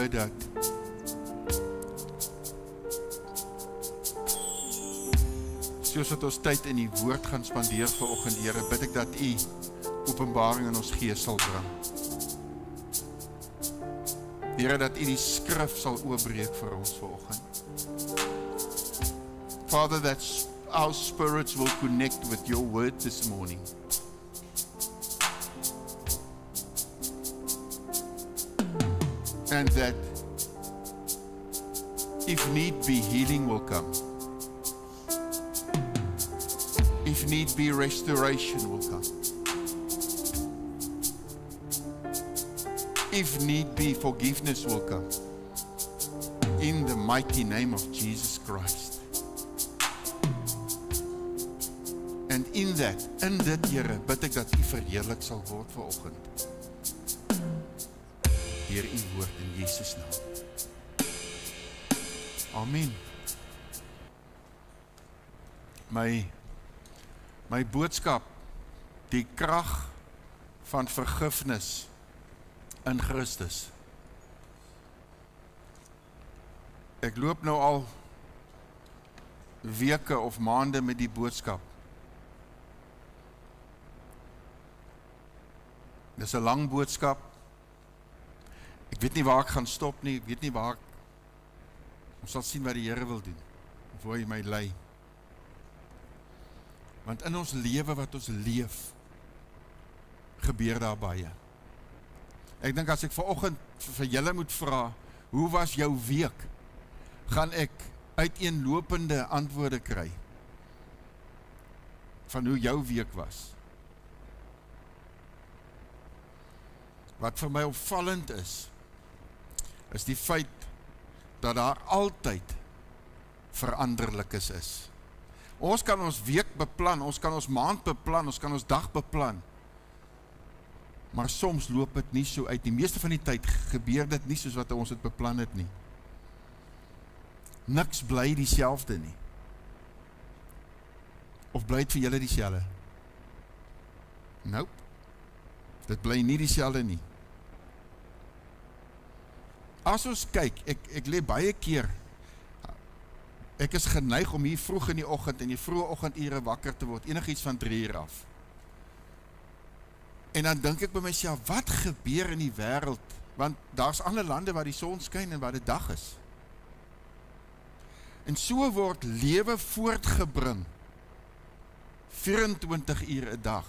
dat soos wat ons tyd in die woord gaan spandeer vanoggend, Here, bid ek dat U openbaring in ons gees sal bring. Here, dat U die skrif sal oopbreek vir ons vanoggend. Father, that our spirits will connect with your word this morning. And that if need be, healing will come. If need be, restoration will come. If need be, forgiveness will come. In the mighty name of Jesus Christ. And in dit, Here, bid ek dat U verheerlik sal word vanoggend. Deur U woord in Jesus naam. Amen. My boodskap, die krag van vergifnis in Christus. Ek loop nou al weke of maande met die boodskap. Dis 'n lang boodskap. Ek weet nie waar ek gaan stop nie, ek weet nie waar ons sal sien wat die Here wil doen, of hoe hy my lei. Want in ons lewe wat ons leef, gebeur daar baie. Ek dink as ek vanoggend vir julle moet vra, hoe was jou week? Gaan ek uiteenlopende antwoorde kry van hoe jou week was. Wat vir my opvallend is die feit dat daar altyd veranderlikes is. Ons kan ons week beplan, ons kan ons maand beplan, ons kan ons dag beplan, maar soms loop dit nie so uit. Die meeste van die tyd gebeur dit nie soos wat ons het beplan het nie. Niks bly dieselfde nie. Of bly dit vir julle dieselfde? Nope. Dit bly nie dieselfde nie. As ons kyk, ek lê baie keer, ek is geneig om hier vroeg in die oggend, in die vroeë oggendure wakker te word, enigiets van 3 uur af. En dan dink ek by myself, wat gebeur in die wêreld? Want daar's ander lande waar die son skyn en waar dit dag is. En so word lewe voortgebring, 24 uur 'n dag,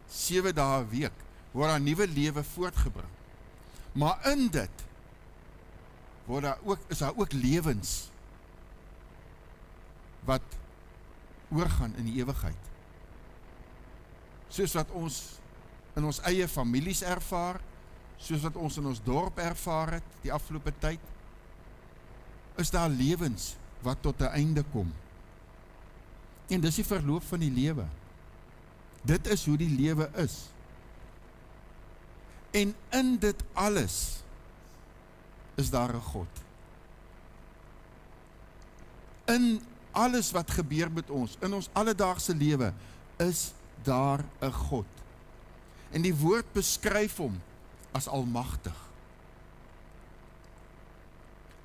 7 dae 'n week, word daar nuwe lewe voortgebring. Maar in dit is daar ook lewens wat oorgaan in die ewigheid. Soos wat ons in ons eie families ervaar, soos wat ons in ons dorp ervaar het die afgelope tyd, is daar lewens wat tot 'n einde kom. En dis die verloop van die lewe. Dit is hoe die lewe is. En in dit alles is daar 'n God. In alles wat gebeur met ons, in ons alledaagse lewe, is daar 'n God. En die woord beskryf hom as almagtig.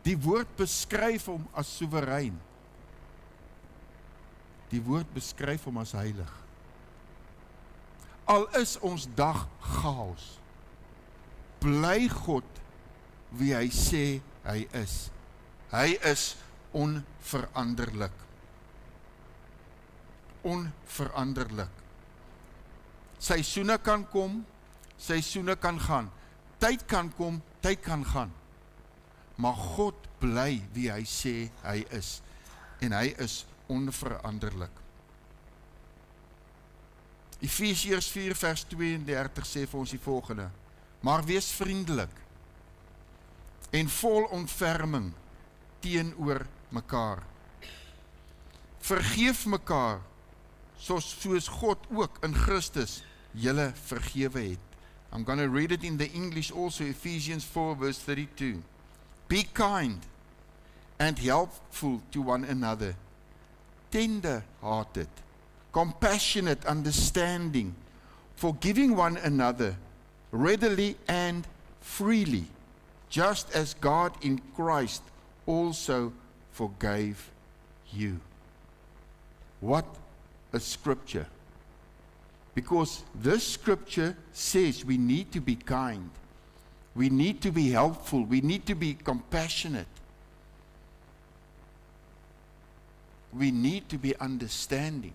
Die woord beskryf hom as soewerein. Die woord beskryf hom as heilig. Al is ons dag chaos, bly God wie hy sê hy is. Hy is onveranderlik. Onveranderlik. Seisoene kan kom, seisoene kan gaan. Tyd kan kom, tyd kan gaan. Maar God bly wie hy sê hy is. En hy is onveranderlik. Efesiërs 4 vers 32 sê vir ons die volgende: maar wees vriendelik en vol ontferming teenoor mekaar. Vergeef mekaar soos God ook in Christus julle vergewe het. I'm going to read it in the English also, Ephesians 4 verse 32. Be kind and helpful to one another, tender-hearted, compassionate, understanding, forgiving one another readily and freely, just as God in Christ also forgave you. What a scripture. Because this scripture says we need to be kind. We need to be helpful. We need to be compassionate. We need to be understanding.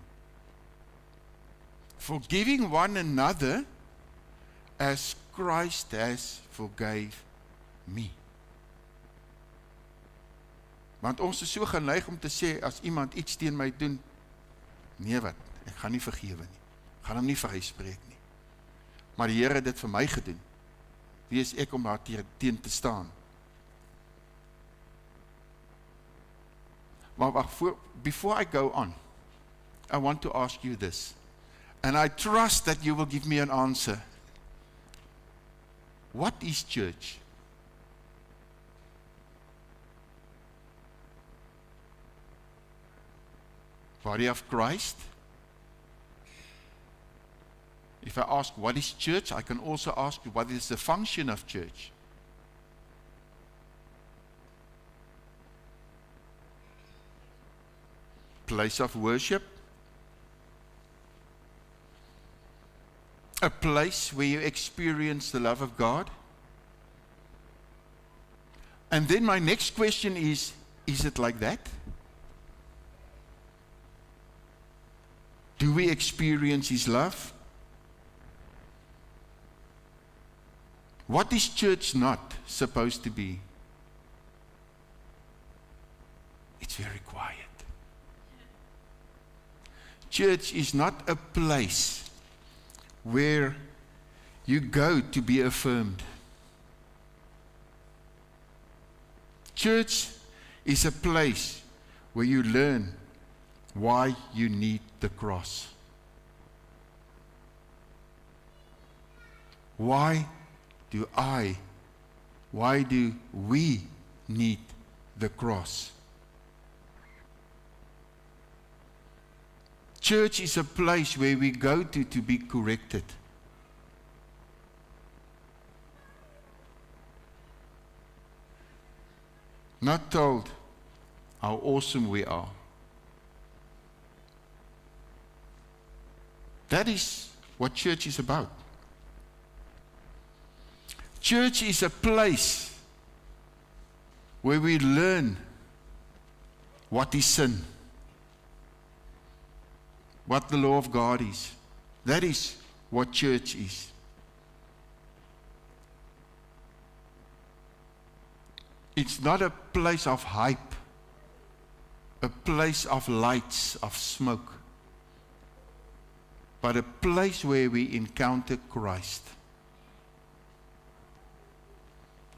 Forgiving one another as Christ has forgave me. Want ons is so geneig om te sê, as iemand iets teen my doen, nee wat, ek gaan nie vergewe nie. Ek gaan hom nie vryspreek nie. Maar die Here het dit vir my gedoen. Wie is ek om daar teen te staan? Maar before I go on, I want to ask you this. And I trust that you will give me an answer. What is church? Body of Christ? If I ask what is church, I can also ask you what is the function of church? Place of worship? A place where you experience the love of God? And then my next question is it like that? Do we experience His love? What is church not supposed to be? It's very quiet. Church is not a place where you go to be affirmed. Church is a place where you learn why you need the cross. Why do we need the cross? Church is a place where we go to be corrected. Not told how awesome we are. That is what church is about. Church is a place where we learn what is sin, what the law of God is. That is what church is. It's not a place of hype, a place of lights, of smoke, but a place where we encounter Christ.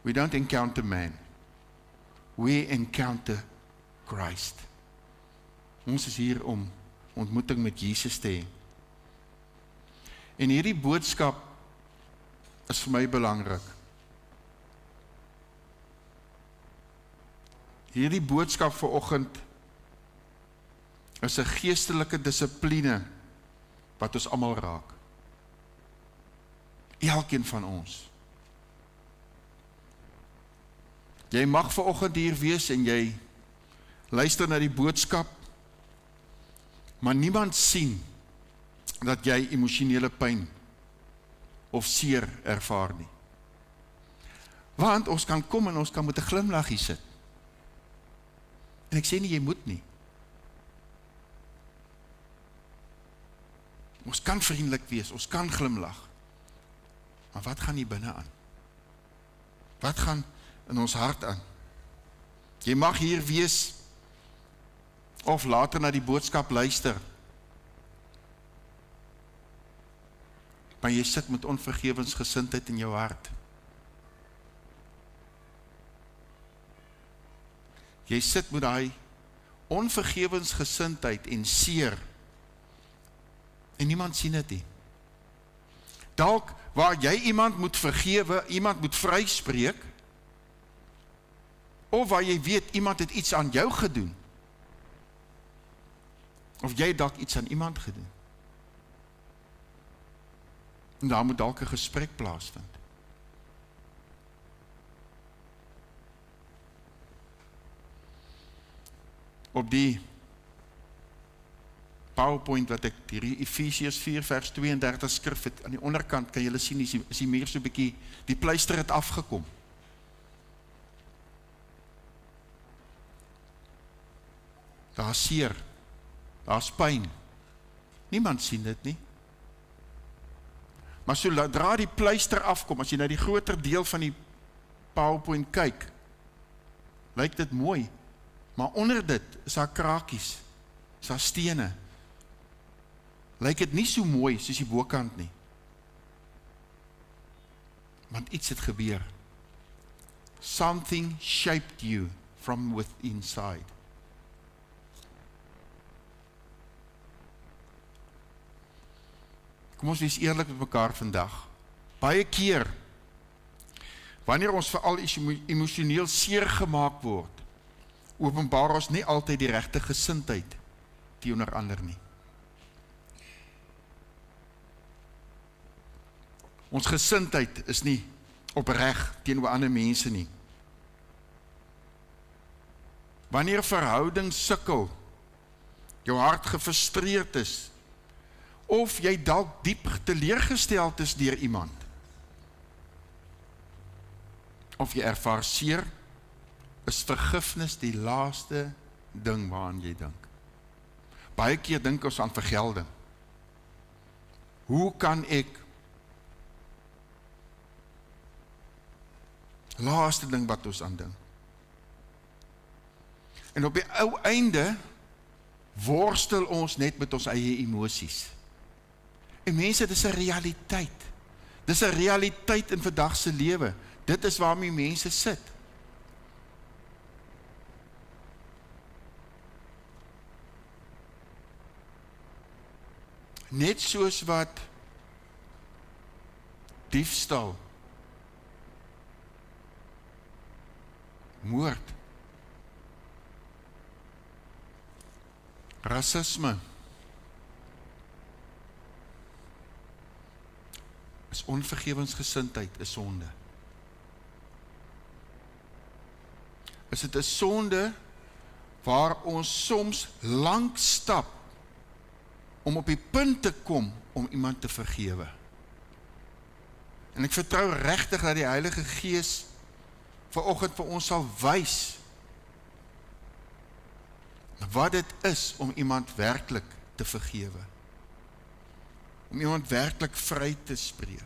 We don't encounter man. We encounter Christ. Ons is hier om ontmoeting met Jesus te hê. En hierdie boodskap is vir my belangrik. Hierdie boodskap vanoggend is 'n geestelike dissipline wat ons almal raak. Elkeen van ons. Jy mag vanoggend hier wees en jy luister na die boodskap, maar niemand sien dat jy emosionele pyn of seer ervaar nie. Want ons kan kom en ons kan met 'n glimlag hier sit. En ek sê nie jy moet nie. Ons kan vriendelik wees, ons kan glimlag. Maar wat gaan hier binne aan? Wat gaan in ons hart aan? Jy mag hier wees of later na die boodskap luister. Maar jy sit met onvergewensgesindheid in jou hart. Jy sit met daai onvergewensgesindheid en seer. En niemand sien dit nie. Dalk waar jy iemand moet vergewe, iemand moet vryspreek, of waar jy weet iemand het iets aan jou gedoen, of jy dalk iets aan iemand gedoen. En daar moet dalk 'n gesprek plaasvind. op die PowerPoint wat ek hierdie Efesiërs 4 vers 32 skrif het, aan die onderkant kan julle sien, is die muur so bietjie, die pleister het afgekom. Daar is seer, daar is pyn. Niemand sien dit nie. Maar sodra die pleister afkom, as jy na die groter deel van die PowerPoint kyk, lyk dit mooi, maar onder dit is daar krakies, is daar stene. Lyk dit nie so mooi soos die bokant nie. Want iets het gebeur. Something shaped you from within inside. Kom ons wees eerlik met mekaar vandag. Baie keer, wanneer ons veral emosioneel seer gemaak word, openbaar ons nie altyd die regte gesindheid teenoor ander nie. Ons gesindheid is nie opreg teenoor ander mense nie. Wanneer verhouding sukkel, jou hart gefrustreerd is, of jy dalk diep teleurgesteld is deur iemand, of jy ervaar seer, is vergifnis die laaste ding waaraan jy dink. Baie keer dink ons aan vergelding. Hoe kan ek laaste ding wat ons aan dink. En op die ou einde worstel ons net met ons eie emosies. En mense, dit is 'n realiteit. Dit is 'n realiteit in vandag se lewe. Dit is waarmee mense sit. Net soos wat diefstal, moord, rasisme, is onvergewensgesindheid, is sonde. Is dit 'n sonde waar ons soms lank stap om op die punt te kom om iemand te vergewe. En ek vertrou regtig dat die Heilige Gees vanoggend vir ons sal wys wat dit is om iemand werklik te vergewe. Om iemand werklik vry te spreek.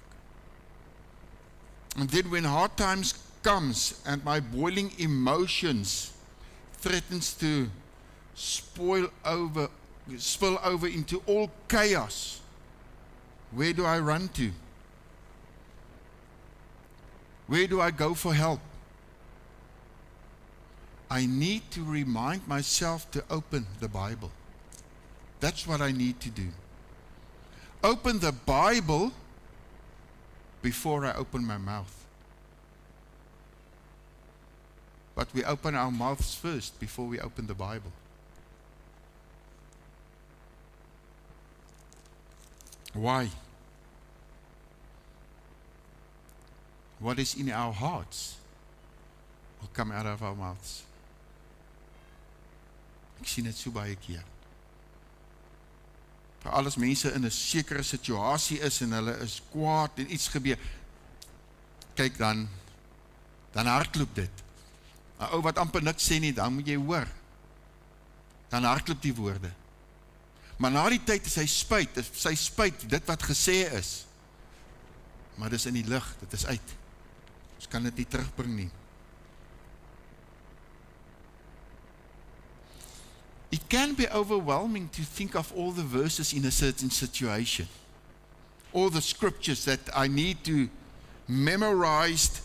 And then when hard times comes and my boiling emotions threatens to spill over into all chaos, where do I run to? Where do I go for help? I need to remind myself to open the Bible. That's what I need to do. Open the Bible before I open my mouth. But we open our mouths first before we open the Bible. Why? What is in our hearts will come out of our mouths. Ek sien dit so baie keer. Vir alles mense in 'n sekere situasie is en hulle is kwaad en iets gebeur. Kyk dan hardloop dit. 'n Ou wat amper niks sê nie, dan moet jy hoor. Dan hardloop die woorde. Maar na die tyd is sy spyt dit wat gesê is. Maar dis in die lug, dit is uit. Ons kan dit nie terugbring nie. It can be overwhelming to think of all the verses in a certain situation. All the scriptures that I need to memorize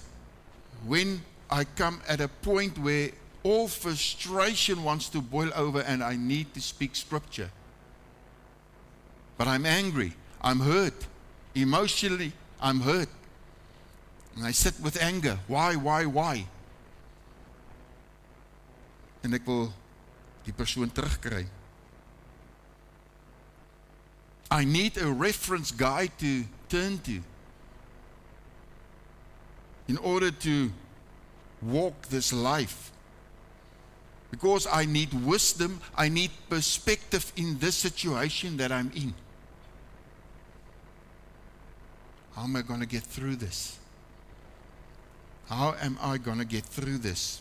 when I come at a point where all frustration wants to boil over and I need to speak scripture. But I'm angry, I'm hurt, emotionally I'm hurt. And I sit with anger. Why? En ek wil die persoon terugkry. I need a reference guide to turn to in order to walk this life Because I need wisdom, I need perspective in this situation that I'm in. How am I going to get through this? How am I going to get through this?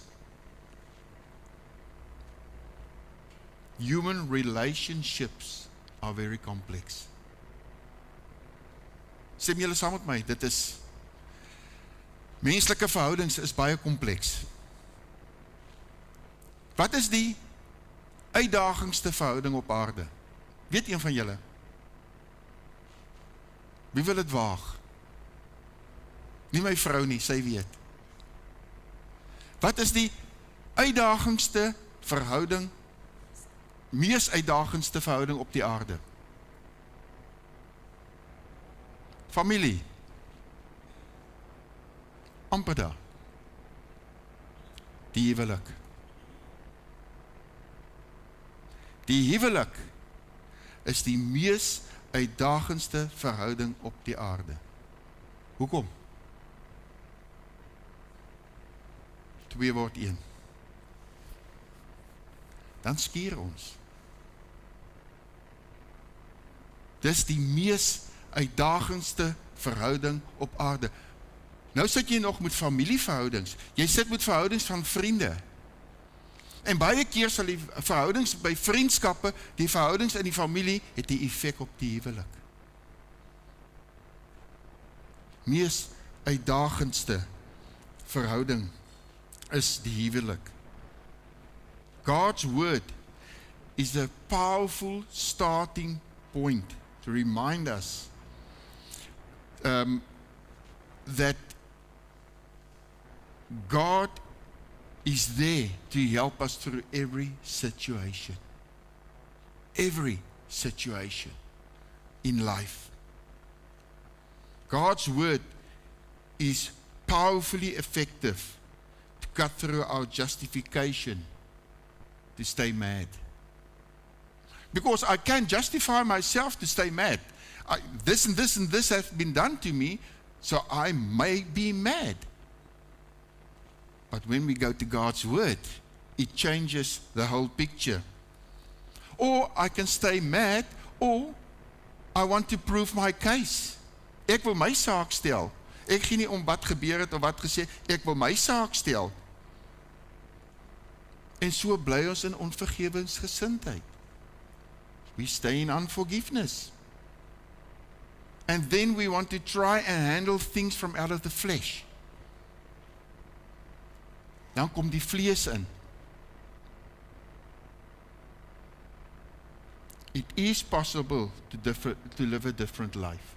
Human relationships are very complex. Stem julle saam met my, dit is menslike verhoudings is baie kompleks. Wat is die uitdagendste verhouding op aarde? Weet een van julle? Wie wil dit waag? Nie my vrou nie, sy weet. Wat is die uitdagendste verhouding, mees uitdagendste verhouding op die aarde? Familie. Amper daar. Die huwelik. Die huwelik is die mees uitdagendste verhouding op die aarde. Hoekom? 2 word 1. Dan skier ons. Dis die mees uitdagendste verhouding op aarde. Nou sit jy nog met familieverhoudings. Jy sit met verhoudings van vriende. En baie keer sal die verhoudings by vriendskappe, die verhoudings in die familie, het die effek op die huwelik. Mees uitdagendste verhouding is die huwelik. God's word is a powerful starting point to remind us that God is there to help us through every situation. Every situation in life. God's word is powerfully effective to cut through our justification to stay mad. Because I can't justify myself to stay mad. This and this and this has been done to me, so I may be mad. But when we go to God's word, it changes the whole picture. Or I can stay mad, or I want to prove my case. Ek wil my saak stel. Ek gee nie om wat gebeur het of wat gesê, ek wil my saak stel. En so bly ons in onvergewensgesindheid. We stay in unforgiveness. And then we want to try and handle things from out of the flesh. Dan kom die vlees in. It is possible to live a different life.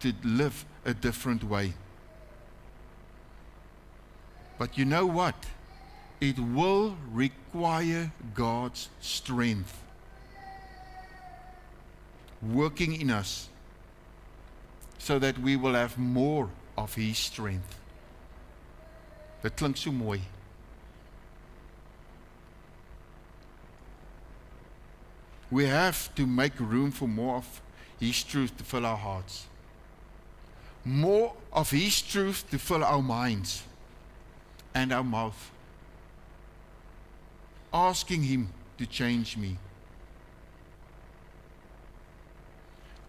To live a different way. But you know what? It will require God's strength working in us so that we will have more of His strength. Dit klink so mooi. We have to make room for more of His truth to fill our hearts. More of His truth to fill our minds and our mouth. Asking Him to change me.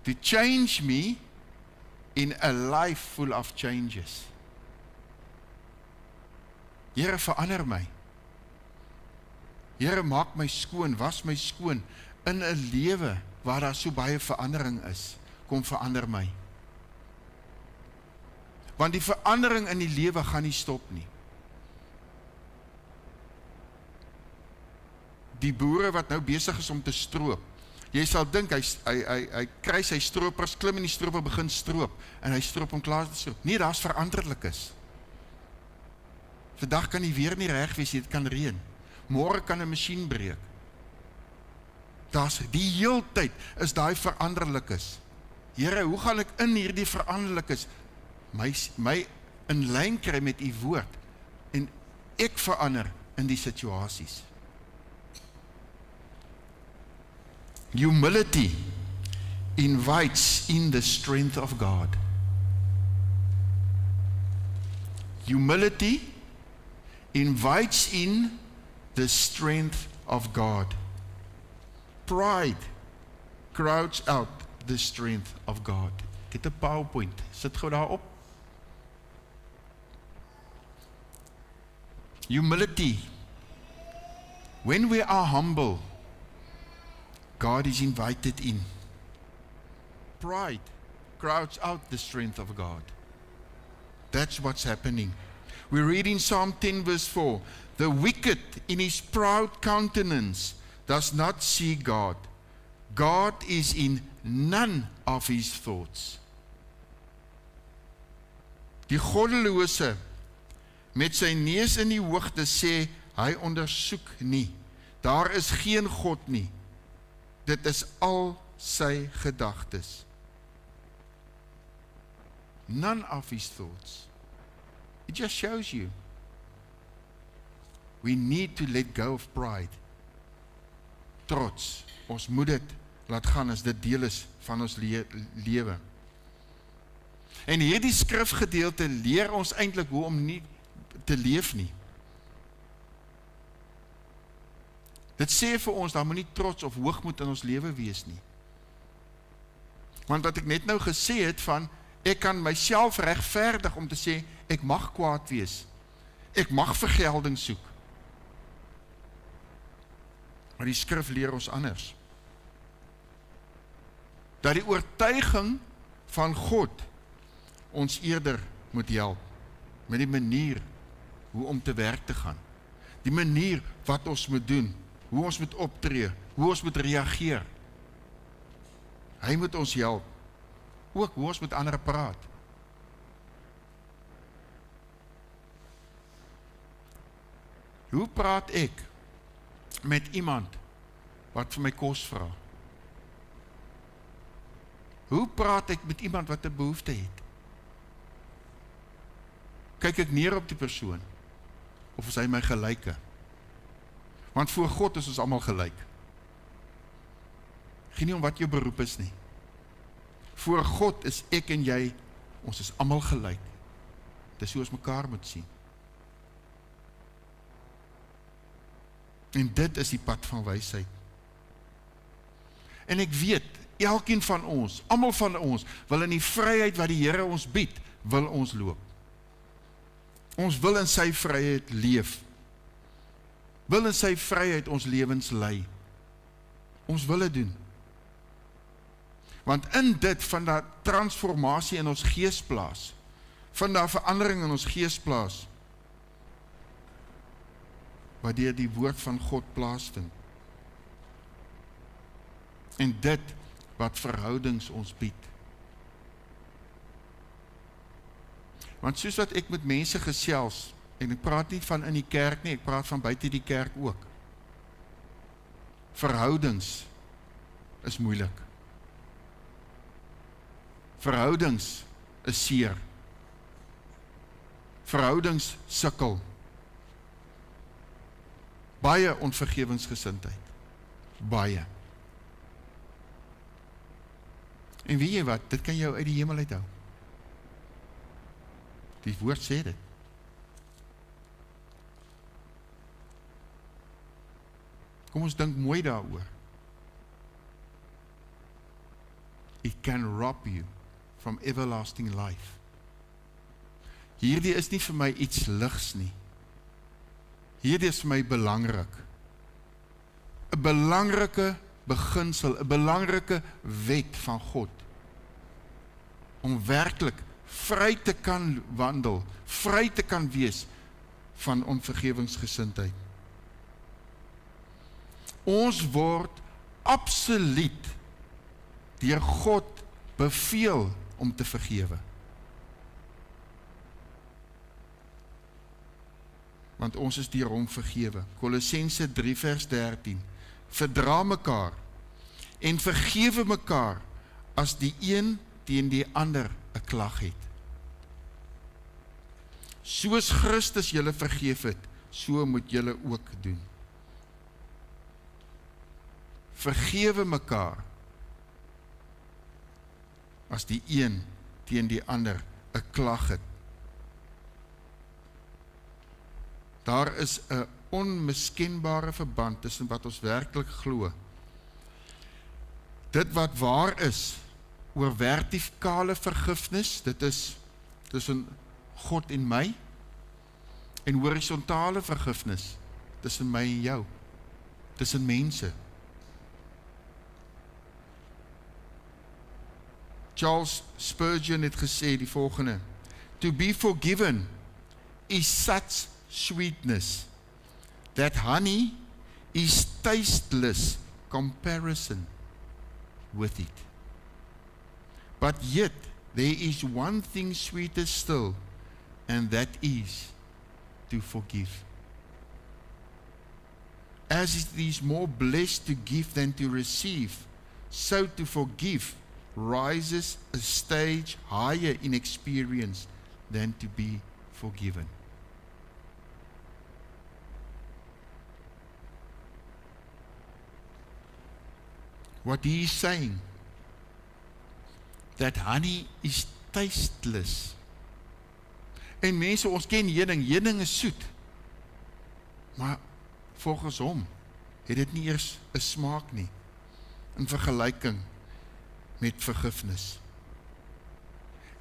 To change me in a life full of changes. Here, verander my. Here, maak my skoon, was my skoon in 'n lewe waar daar so baie verandering is. Kom verander my. Want die verandering in die lewe gaan nie stop nie. Die boere wat nou besig is om te stroop. Jy sal dink hy kry sy stroopers, klim in die stroop en begin stroop en hy stroop om klaar te stroop. Nee, daar's veranderlikes. Vandag kan die weer nie reg wees, dit kan reën. Môre kan 'n masjien breek. Daar's die heeltyd is daai veranderlikes. Here, hoe gaan ek in hierdie veranderlikes my in lyn kry met U woord en ek verander in die situasies. Humility invites in the strength of God. Humility invites in the strength of God. Pride crowds out the strength of God. Ek het 'n PowerPoint, sit gou daar op. Humility. When we are humble, God is invited in. Pride crowds out the strength of God. That's what's happening. We read in Psalm 10 verse 4, the wicked in his proud countenance does not see God. God is in none of his thoughts. Die goddelose met sy neus in die hoogte sê, hy ondersoek nie. Daar is geen God nie. Dit is al sy gedagtes. None of his thoughts. It just shows you. We need to let go of pride. Trots. Ons moet dit laat gaan as dit deel is van ons lewe. En hierdie skrifgedeelte leer ons eintlik hoe om nie te leef nie. Dit sê vir ons, daar moet nie trots of hoogmoed in ons lewe wees nie. Want wat ek net nou gesê het van, ek kan myself regverdig om te sê, ek mag kwaad wees. Ek mag vergelding soek. Maar die skrif leer ons anders. Dat die oortuiging van God ons eerder moet help met die manier hoe om te werk te gaan. Die manier wat ons moet doen, hoe ons moet optree, hoe ons moet reageer. Hy moet ons help. Ook hoe ons met ander praat. Hoe praat ek met iemand wat vir my kos vra? Hoe praat ek met iemand wat 'n behoefte het? Kyk ek neer op die persoon? Of is hy my gelyke? Want voor God is ons almal gelyk. Geen nie om wat jou beroep is nie. Voor God is ek en jy, ons is almal gelyk. Dis hoe ons mekaar moet sien. En dit is die pad van wysheid. En ek weet, elkeen van ons, almal van ons, wil in die vryheid wat die Here ons bied, wil ons loop. Ons wil in sy vryheid leef. Wil in sy vryheid ons lewens lei. Ons wil dit doen. Want in dit van daar transformasie in ons gees plaas, van daar verandering in ons gees plaas, waardeur die woord van God plaasvind. En dit wat verhoudings ons bied. Want soos wat ek met mense gesels, en ek praat nie van in die kerk nie, ek praat van buite die kerk ook. Verhoudings is moeilik. Verhoudings is seer. Verhoudings sukkel. Baie onvergewensgesindheid. Baie. En weet jy wat, dit kan jou uit die hemel uithou. Die woord sê dit. Kom ons dink mooi daaroor. It can rob you from everlasting life. Hierdie is nie vir my iets ligs nie. Hierdie is vir my belangrik. 'n belangrike beginsel, 'n belangrike wet van God. Om werklik vry te kan wandel, vry te kan wees van onvergewingsgesindheid. Ons word absoluut deur God beveel om te vergewe. Want ons is deur hom vergewe. Kolossense 3 vers 13. Verdra mekaar en vergewe mekaar as die een teen die ander 'n klag het. Soos Christus julle vergeef het, so moet julle ook doen. Vergewe mekaar as die een teen die ander 'n klag het. Daar is 'n onmiskenbare verband tussen wat ons werklik glo. Dit wat waar is oor vertikale vergifnis, dit is tussen God en my, en horisontale vergifnis tussen my en jou, tussen mense. Charles Spurgeon het gesê die volgende: To be forgiven is such sweetness that honey is tasteless comparison with it. But yet there is one thing sweeter still, and that is to forgive. As it is more blessed to give than to receive, so to forgive rises a stage higher in experience than to be forgiven. What he is saying, that honey is tasteless. En mense, ons ken heuning, heuning is soet. Maar volgens hom het dit nie eers 'n smaak nie, in vergelyking met vergifnis.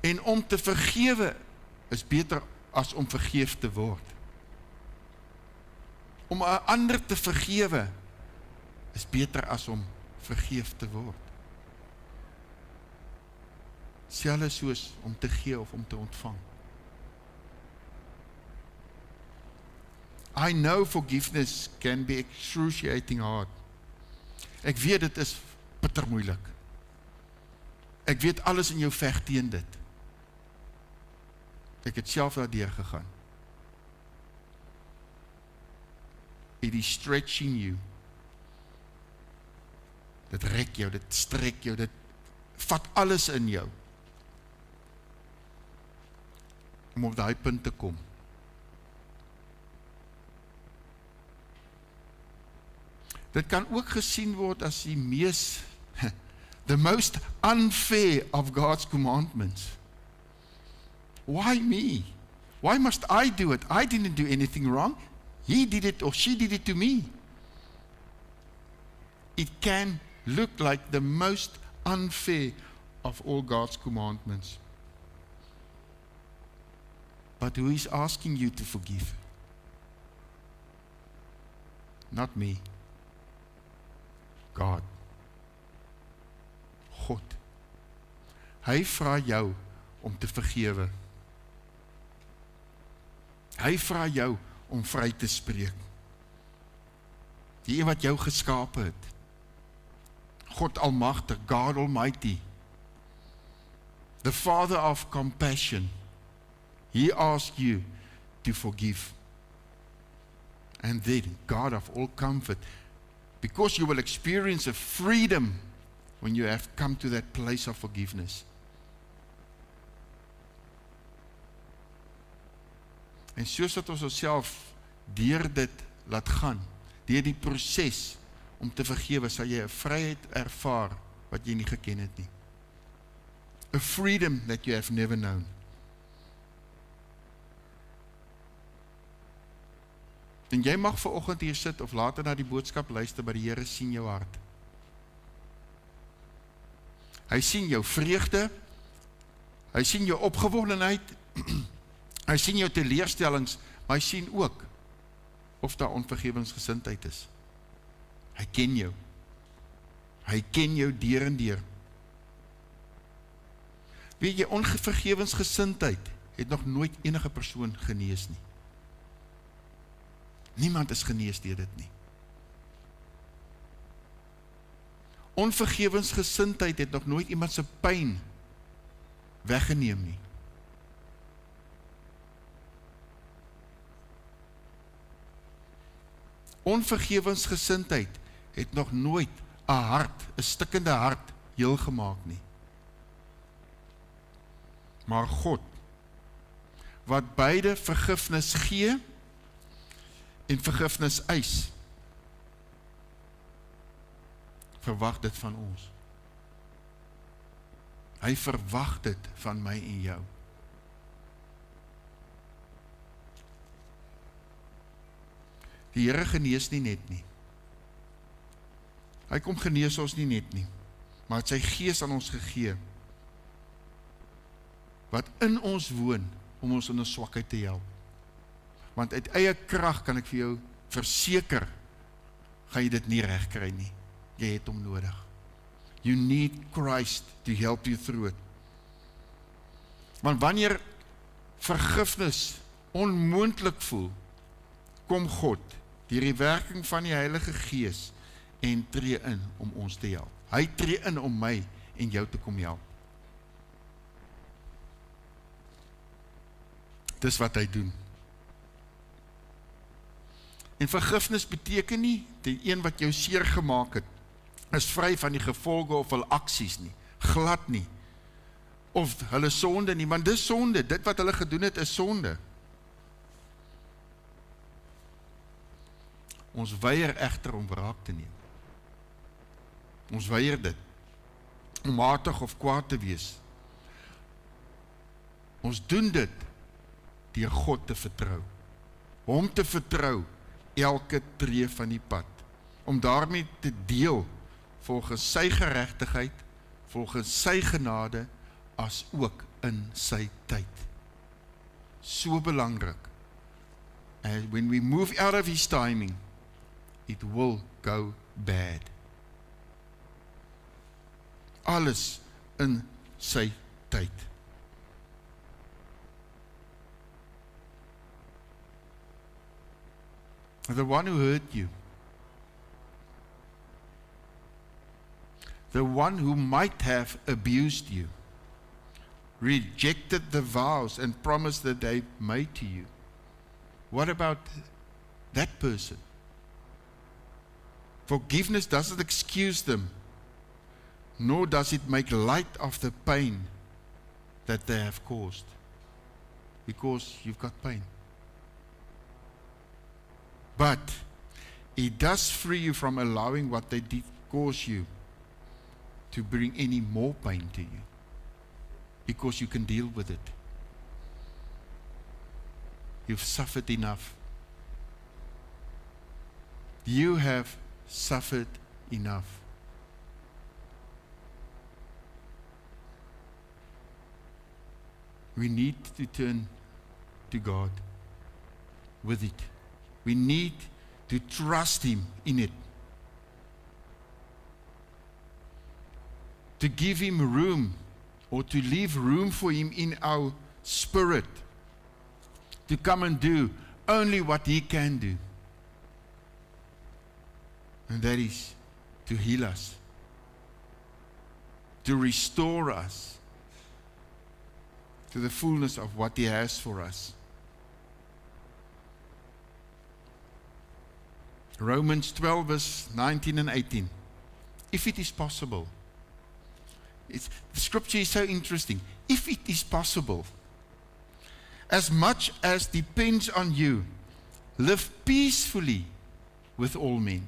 En om te vergewe is beter as om vergeef te word. Om 'n ander te vergewe is beter as om vergeef te word. Selfs soos om te gee of om te ontvang. I know forgiveness can be excruciating hard. Ek weet dit is bitter moeilik. Ek weet alles in jou veg teen dit. Ek het self daardeur gegaan. It is stretching you. Dit rek jou, dit strek jou, dit vat alles in jou. Om op daai punt te kom. Dit kan ook gesien word as die mees, the most unfair of God's commandments. Why me? Why must I do it? I didn't do anything wrong. He did it or she did it to me. It can look like the most unfair of all God's commandments. But who is asking you to forgive? Not me. God. God. Hy vra jou om te vergewe. Hy vra jou om vry te spreek. Die een wat jou geskape het. God Almagtig, God Almighty. The Father of compassion. He asks you to forgive. And then, God of all comfort, because you will experience a freedom when you have come to that place of forgiveness. En soos dat ons onsself deur dit laat gaan, deur die proses om te vergewe, sal jy 'n vryheid ervaar wat jy nie geken het nie. A freedom that you have never known. En jy mag vanoggend hier sit of later na die boodskap luister, maar die Here sien jou hart. Hy sien jou vreugde, hy sien jou opgewondenheid, hy sien jou teleurstellings, maar hy sien ook of daar onvergewensgesindheid is. Hy ken jou. Hy ken jou deur en deur. Weet jy, onvergewensgesindheid het nog nooit enige persoon genees nie. Niemand is genees deur dit nie. Onvergewensgesindheid het nog nooit iemand se pyn weggeneem nie. Onvergewensgesindheid het nog nooit 'n hart, 'n stikkende hart, heel gemaak nie. Maar God, wat beide vergifnis gee en vergifnis eis, verwag dit van ons. Hy verwag dit van my en jou. Die Here genees nie net nie. Hy kom genees ons nie net nie, maar het sy gees aan ons gegee, wat in ons woon, om ons in ons swakheid te help. Want uit eie krag kan ek vir jou verseker, gaan jy dit nie reg kry nie. Jy het hom nodig. You need Christ to help you through it. Want wanneer vergifnis onmoontlik voel, kom God, deur die werking van die Heilige Gees, en tree in om ons te help. Hy tree in om my en jou te kom help. Dis wat hy doen. En vergifnis beteken nie, die een wat jou seer gemaak het, is vry van die gevolge of hulle aksies nie, glad nie, of hulle sonde nie, want dis sonde, dit wat hulle gedoen het is sonde. Ons weier egter om wraak te neem. Ons weier dit, om matig of kwaad te wees. Ons doen dit, deur God te vertrou, hom te vertrou, elke tree van die pad, om daarmee te deel, volgens sy geregtigheid, volgens sy genade, as ook in sy tyd. So belangrik. And when we move out of his timing, it will go bad. Alles in sy tyd. The one who hurt you, the one who might have abused you, rejected the vows and promise that they made to you. What about that person? Forgiveness doesn't excuse them, nor does it make light of the pain that they have caused, because you've got pain. But it does free you from allowing what they did cause you to bring any more pain to you, because you can deal with it. You've suffered enough. You have suffered enough. We need to turn to God with it. We need to trust him in it. To give him room, or to leave room for him in our spirit, to come and do only what he can do. And that is to heal us, to restore us to the fullness of what he has for us. Romans 12 verse 19 and 18. If it is possible. The scripture is so interesting. If it is possible, as much as depends on you, live peacefully with all men.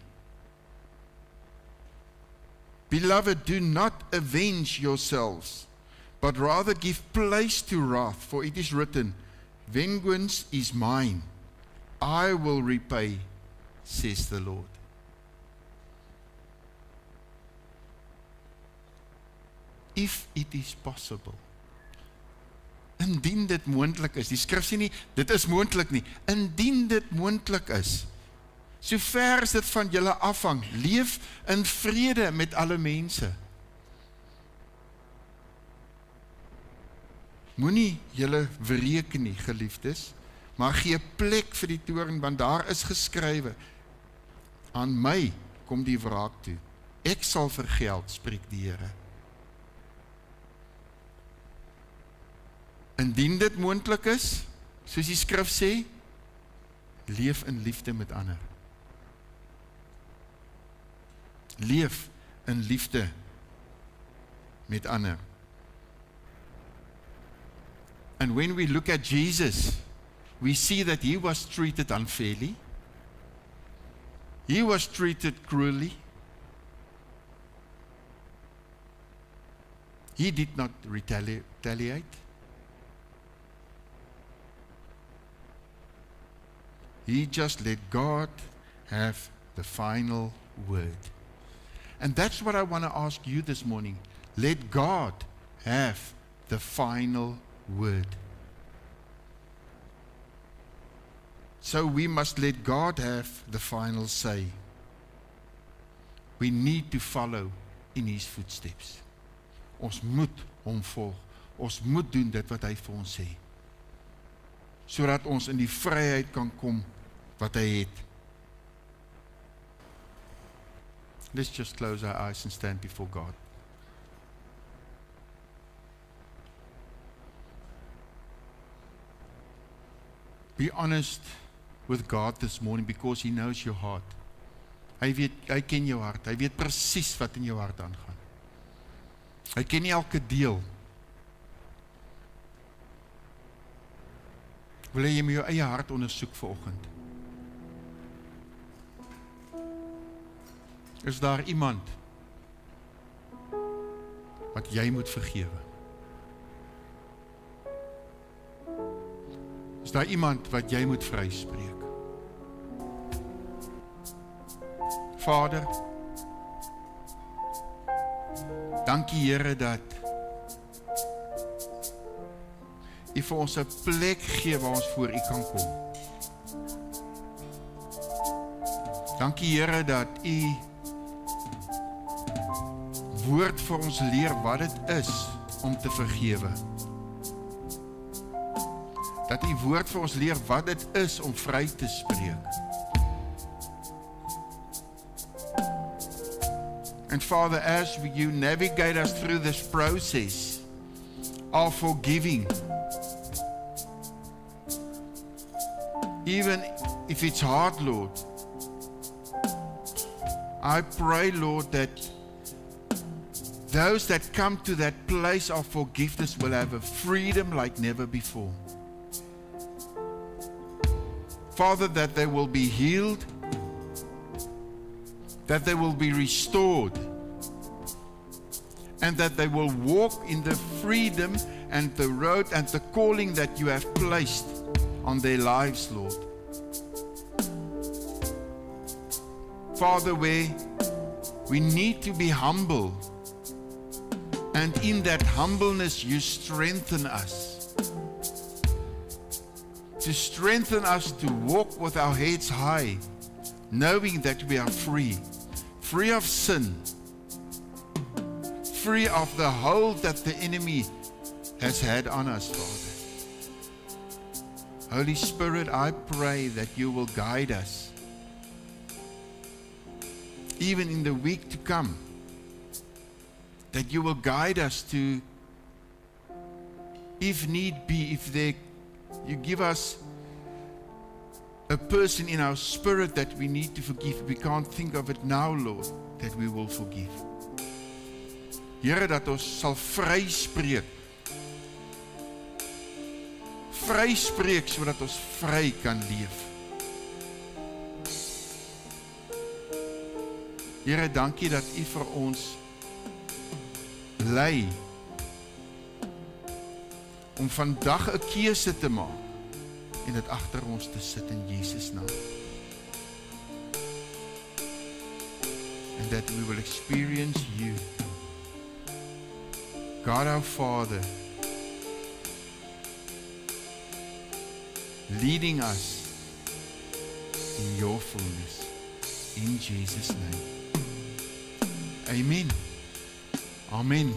Beloved, do not avenge yourselves, but rather give place to wrath, for it is written, vengeance is mine, I will repay, says the Lord. If it is possible. Indien dit moontlik is, die skrif sê nie, dit is moontlik nie, indien dit moontlik is, so ver as dit van julle afhang, leef in vrede met alle mense. Moenie julle wreek nie, geliefdes, maar gee plek vir die toorn, want daar is geskrywe, aan my kom die wraak toe, ek sal vergeld, spreek die Here. Indien dit moontlik is, soos die skrif sê, leef in liefde met ander. Leef in liefde met ander. And when we look at Jesus, we see that he was treated unfairly. He was treated cruelly. He did not retaliate. He just let God have the final word. And that's what I want to ask you this morning. Let God have the final word. So we must let God have the final say. We need to follow in his footsteps. Ons moet hom volg. Ons moet doen dit wat hy vir ons sê. Sodat ons in die vryheid kan kom wat hy het. Let's just close our eyes and stand before God. Be honest with God this morning because he knows your heart. Hy ken jou hart. Hy weet presies wat in jou hart aangaan. Hy ken nie elke deel. Wil jy met jou eie hart ondersoek vanoggend? Is daar iemand wat jy moet vergewe? Is daar iemand wat jy moet vryspreek? Vader, dankie Here dat U vir ons 'n plek gee waar ons voor U kan kom. Dankie Here dat U woord vir ons leer wat dit is om te vergewe. Dat U woord vir ons leer wat dit is om vry te spreek. And Father, as you navigate us through this process of forgiving, even if it's hard, Lord, I pray, Lord, that those that come to that place of forgiveness will have a freedom like never before. Father, that they will be healed, that they will be restored, and that they will walk in the freedom and the road and the calling that you have placed on their lives, Lord. Father, where we need to be humble, and in that humbleness you strengthen us. To strengthen us to walk with our heads high, knowing that we are free. Free of sin, free of the hold that the enemy has had on us, Father. Holy Spirit, I pray that you will guide us, even in the week to come, that you will guide us to, if need be, you give us a person in our spirit that we need to forgive. We can't think of it now, Lord, that we will forgive. Here, dat ons sal vryspreek. Vryspreek sodat ons vry kan leef. Here, dankie dat U vir ons lei om vandag 'n keuse te maak en dit agter ons te sit in Jesus naam. And that we will experience you, God our Father, leading us in your fullness. In Jesus' name. Amen. Amen.